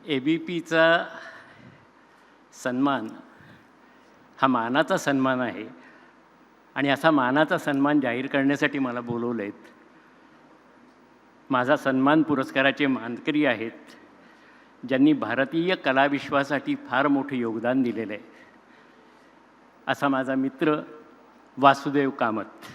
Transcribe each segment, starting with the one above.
ABPचा सन्मान हा मानाचा सन्मान आहे आणि असा मानाचा सन्मान जाहीर करण्यासाठी मला बोलवलं आहेत. माझा सन्मान पुरस्काराचे मानकरी आहेत ज्यांनी भारतीय कलाविश्वासाठी फार मोठे योगदान दिलेलं आहे. असा माझा मित्र वासुदेव कामत.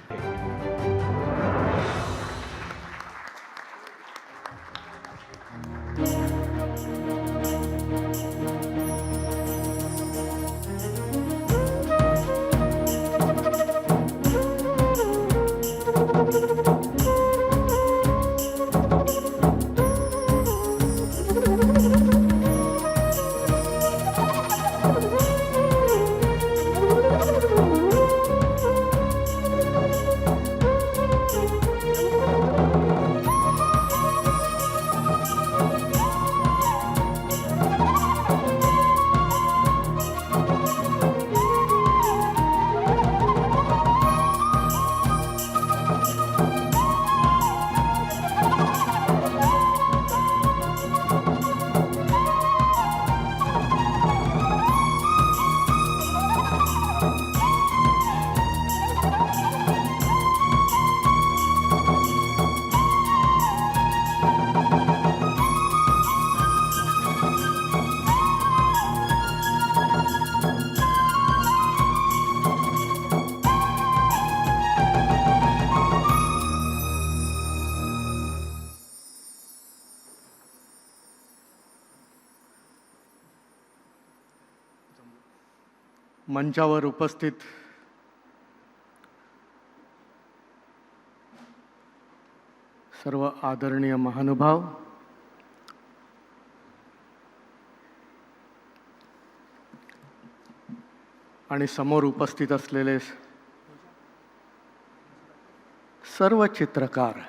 मंचावर उपस्थित सर्व आदरणीय महानुभाव, आणि समोर उपस्थित असलेले सर्व चित्रकार.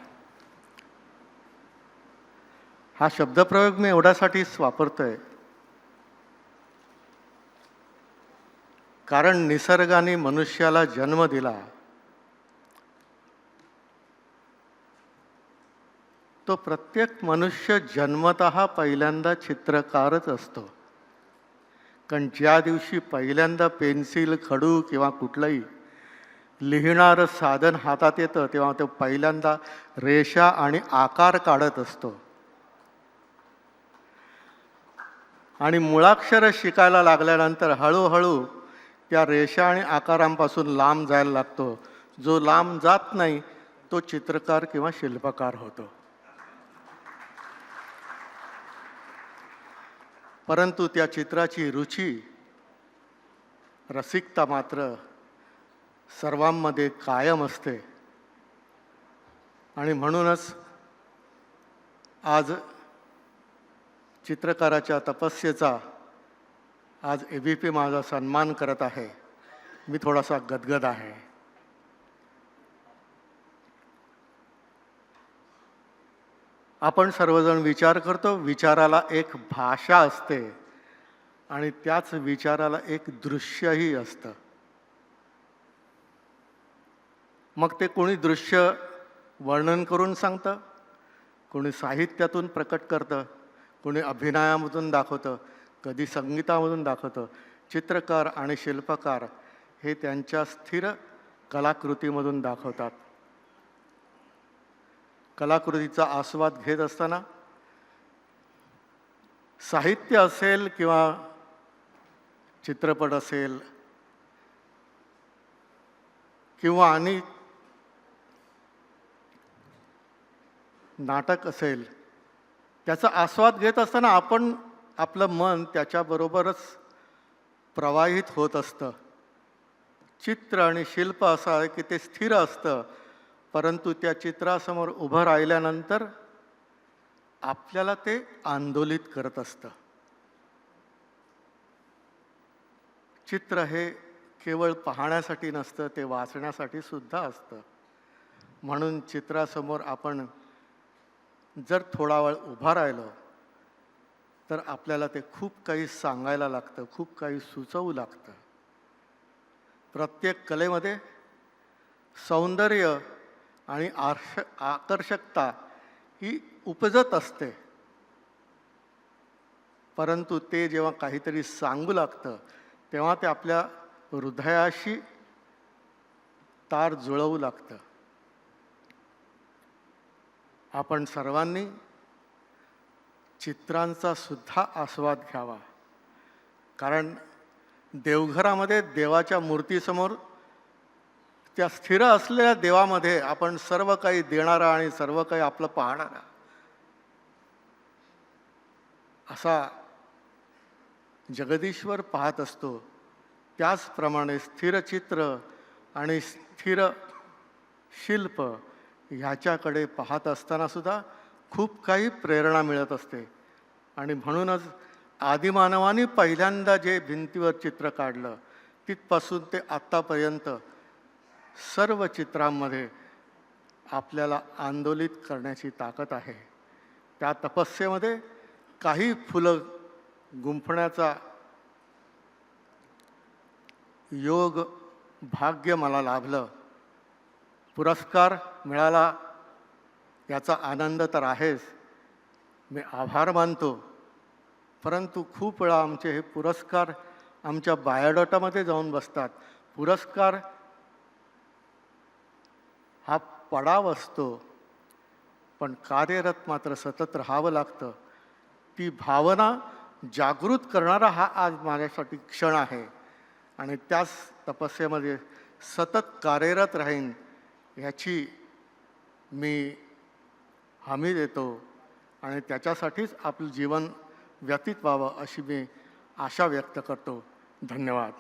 हा शब्दप्रयोग मी एवढ्यासाठीच वापरतोय कारण निसर्गाने मनुष्याला जन्म दिला तो प्रत्येक मनुष्य जन्मतः पहिल्यांदा चित्रकारच असतो. कारण ज्या दिवशी पहिल्यांदा पेन्सिल, खडू किंवा कुठलंही लिहिणारं साधन हातात येतं तेव्हा तो पहिल्यांदा रेषा आणि आकार काढत असतो. आणि मुळाक्षर शिकायला लागल्यानंतर हळूहळू त्या रेषा आणि आकारांपासून लांब जायला लागतो. जो लांब जात नाही तो चित्रकार किंवा शिल्पकार होतो. परंतु त्या चित्राची रुची, रसिकता मात्र सर्वांमध्ये कायम असते. आणि म्हणूनच आज चित्रकाराच्या तपस्येचा आज ABP माझा सन्मान करत आहे. मी थोडासा गदगद आहे. आपण सर्वजण विचार करतो, विचाराला एक भाषा असते आणि त्याच विचाराला एक दृश्यही असतं. मग ते कोणी दृश्य वर्णन करून सांगतं, कोणी साहित्यातून प्रकट करतं, कोणी अभिनयामधून दाखवतं, कधी संगीतामधून दाखवतं. चित्रकार आणि शिल्पकार हे त्यांच्या स्थिर कलाकृतीमधून दाखवतात. कलाकृतीचा आस्वाद घेत असताना साहित्य असेल किंवा चित्रपट असेल किंवा आणि नाटक असेल, त्याचा आस्वाद घेत असताना आपण आपलं मन त्याच्याबरोबरच प्रवाहित होत असतं. चित्र आणि शिल्प असं आहे की ते स्थिर असतं, परंतु त्या चित्रासमोर उभं राहिल्यानंतर आपल्याला ते आंदोलित करत असतं. चित्र हे केवळ पाहण्यासाठी नसतं, ते वाचण्यासाठी सुद्धा असतं. म्हणून चित्रासमोर आपण जर थोडा वेळ उभा राहिलो तर आपल्याला ते खूप काही सांगायला लागतं, खूप काही सुचवू लागतं. प्रत्येक कलेमध्ये सौंदर्य आणि आकर्षकता ही उपजत असते. परंतु ते जेव्हा काहीतरी सांगू लागतं तेव्हा ते आपल्या हृदयाशी तार जुळवू लागतं. आपण सर्वांनी चित्रांचा सुद्धा आस्वाद घ्यावा, कारण देवघरामध्ये देवाच्या मूर्तीसमोर त्या स्थिर असलेल्या देवामध्ये आपण सर्व काही देणारा आणि सर्व काही आपलं पाहणारा असा जगदीश्वर पाहत असतो. त्याचप्रमाणे स्थिर चित्र आणि स्थिर शिल्प ह्याच्याकडे पाहत असताना सुद्धा खूप काही प्रेरणा मिळत असते. आणि म्हणूनच आदिमानवाने पहिल्यांदा जे भिंतीवर चित्र काढलं तिथपासून ते आत्तापर्यंत सर्व चित्रांमध्ये आपल्याला आंदोलित करण्याची ताकद आहे. त्या तपस्येमध्ये काही फुलं गुंफण्याचा योग भाग्य मला लाभलं, पुरस्कार मिळाला याचा आनंद तर आहेच, मी आभार मानतो. परंतु खूप वेळा आमचे हे पुरस्कार आमच्या बायोडाटामध्ये जाऊन बसतात. पुरस्कार हा पडाव असतो, पण कार्यरत मात्र सतत राहावं लागतं. ती भावना जागृत करणारा हा आज माझ्यासाठी क्षण आहे आणि त्याच तपस्येमध्ये सतत कार्यरत राहीन ह्याची मी हमी देतो आणि त्याच्यासाठीच आपलं जीवन व्यतीत व्हावं अशी मी आशा व्यक्त करतो. धन्यवाद.